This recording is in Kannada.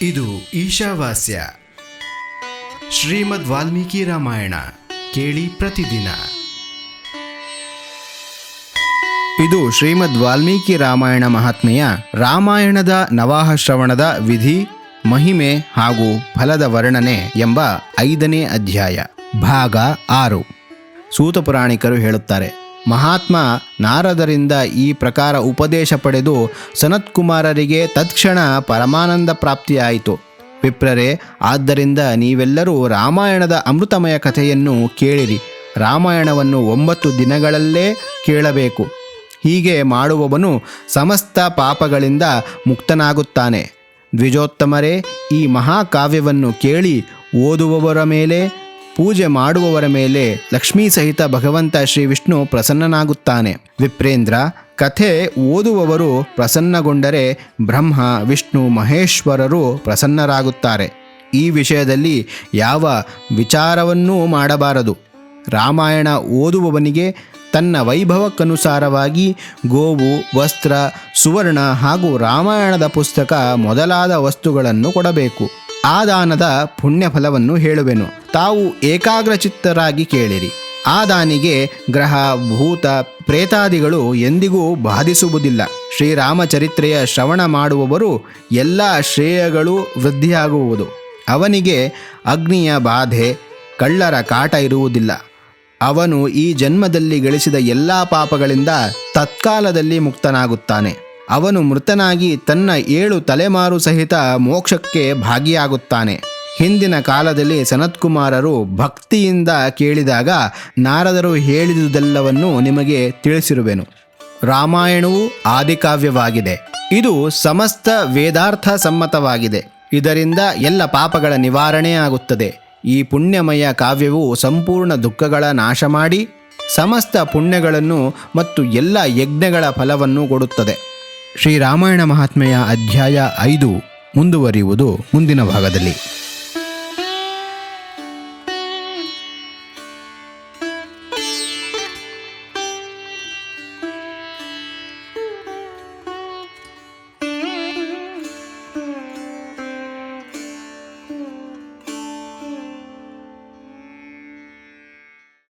ಇದು ಈಶಾವಾಸ್ಯ ಶ್ರೀಮದ್ ವಾಲ್ಮೀಕಿ ರಾಮಾಯಣ ಕೇಳಿ ಪ್ರತಿದಿನ. ಇದು ಶ್ರೀಮದ್ ವಾಲ್ಮೀಕಿ ರಾಮಾಯಣ ಮಹಾತ್ಮೆಯ ರಾಮಾಯಣದ ನವಾಹ ಶ್ರವಣದ ವಿಧಿ, ಮಹಿಮೆ ಹಾಗೂ ಫಲದ ವರ್ಣನೆ ಎಂಬ 5ನೇ ಅಧ್ಯಾಯ, ಭಾಗ 6. ಸೂತ ಪುರಾಣಿಕರು ಹೇಳುತ್ತಾರೆ, ಮಹಾತ್ಮ ನಾರದರಿಂದ ಈ ಪ್ರಕಾರ ಉಪದೇಶ ಪಡೆದು ಸನತ್ಕುಮಾರರಿಗೆ ತತ್ಕ್ಷಣ ಪರಮಾನಂದ ಪ್ರಾಪ್ತಿಯಾಯಿತು. ವಿಪ್ರರೇ, ಆದ್ದರಿಂದ ನೀವೆಲ್ಲರೂ ರಾಮಾಯಣದ ಅಮೃತಮಯ ಕಥೆಯನ್ನು ಕೇಳಿರಿ. ರಾಮಾಯಣವನ್ನು 9 ದಿನಗಳಲ್ಲೇ ಕೇಳಬೇಕು. ಹೀಗೆ ಮಾಡುವವನು ಸಮಸ್ತ ಪಾಪಗಳಿಂದ ಮುಕ್ತನಾಗುತ್ತಾನೆ. ದ್ವಿಜೋತ್ತಮರೇ, ಈ ಮಹಾಕಾವ್ಯವನ್ನು ಕೇಳಿ ಓದುವವರ ಮೇಲೆ, ಪೂಜೆ ಮಾಡುವವರ ಮೇಲೆ ಲಕ್ಷ್ಮೀ ಸಹಿತ ಭಗವಂತ ಶ್ರೀ ವಿಷ್ಣು ಪ್ರಸನ್ನನಾಗುತ್ತಾನೆ. ವಿಪ್ರೇಂದ್ರ, ಕಥೆ ಓದುವವರು ಪ್ರಸನ್ನಗೊಂಡರೆ ಬ್ರಹ್ಮ, ವಿಷ್ಣು, ಮಹೇಶ್ವರರು ಪ್ರಸನ್ನರಾಗುತ್ತಾರೆ. ಈ ವಿಷಯದಲ್ಲಿ ಯಾವ ವಿಚಾರವನ್ನೂ ಮಾಡಬಾರದು. ರಾಮಾಯಣ ಓದುವವನಿಗೆ ತನ್ನ ವೈಭವಕ್ಕನುಸಾರವಾಗಿ ಗೋವು, ವಸ್ತ್ರ, ಸುವರ್ಣ ಹಾಗೂ ರಾಮಾಯಣದ ಪುಸ್ತಕ ಮೊದಲಾದ ವಸ್ತುಗಳನ್ನು ಕೊಡಬೇಕು. ಆ ದಾನದ ಪುಣ್ಯಫಲವನ್ನು ಹೇಳುವೆನು. ತಾವು ಏಕಾಗ್ರಚಿತ್ತರಾಗಿ ಕೇಳಿರಿ. ಆ ದಾನಿಗೆ ಗ್ರಹ, ಭೂತ, ಪ್ರೇತಾದಿಗಳು ಎಂದಿಗೂ ಬಾಧಿಸುವುದಿಲ್ಲ. ಶ್ರೀರಾಮಚರಿತ್ರೆಯ ಶ್ರವಣ ಮಾಡುವವರು ಎಲ್ಲ ಶ್ರೇಯಗಳು ವೃದ್ಧಿಯಾಗುವುದು. ಅವನಿಗೆ ಅಗ್ನಿಯ ಬಾಧೆ, ಕಳ್ಳರ ಕಾಟ ಇರುವುದಿಲ್ಲ. ಅವನು ಈ ಜನ್ಮದಲ್ಲಿ ಗಳಿಸಿದ ಎಲ್ಲ ಪಾಪಗಳಿಂದ ತತ್ಕಾಲದಲ್ಲಿ ಮುಕ್ತನಾಗುತ್ತಾನೆ. ಅವನು ಮೃತನಾಗಿ ತನ್ನ 7 ತಲೆಮಾರು ಸಹಿತ ಮೋಕ್ಷಕ್ಕೆ ಭಾಗಿಯಾಗುತ್ತಾನೆ. ಹಿಂದಿನ ಕಾಲದಲ್ಲಿ ಸನತ್ಕುಮಾರರು ಭಕ್ತಿಯಿಂದ ಕೇಳಿದಾಗ ನಾರದರು ಹೇಳಿದುದೆಲ್ಲವನ್ನು ನಿಮಗೆ ತಿಳಿಸಿರುವೆನು. ರಾಮಾಯಣವು ಆದಿಕಾವ್ಯವಾಗಿದೆ. ಇದು ಸಮಸ್ತ ವೇದಾರ್ಥ ಸಮ್ಮತವಾಗಿದೆ. ಇದರಿಂದ ಎಲ್ಲ ಪಾಪಗಳ ನಿವಾರಣೆ ಆಗುತ್ತದೆ. ಈ ಪುಣ್ಯಮಯ ಕಾವ್ಯವು ಸಂಪೂರ್ಣ ದುಃಖಗಳ ನಾಶ ಮಾಡಿ ಸಮಸ್ತ ಪುಣ್ಯಗಳನ್ನು ಮತ್ತು ಎಲ್ಲ ಯಜ್ಞಗಳ ಫಲವನ್ನು ಕೊಡುತ್ತದೆ. ಶ್ರೀರಾಮಾಯಣ ಮಹಾತ್ಮೆಯ ಅಧ್ಯಾಯ 5 ಮುಂದುವರಿಯುವುದು ಮುಂದಿನ ಭಾಗದಲ್ಲಿ.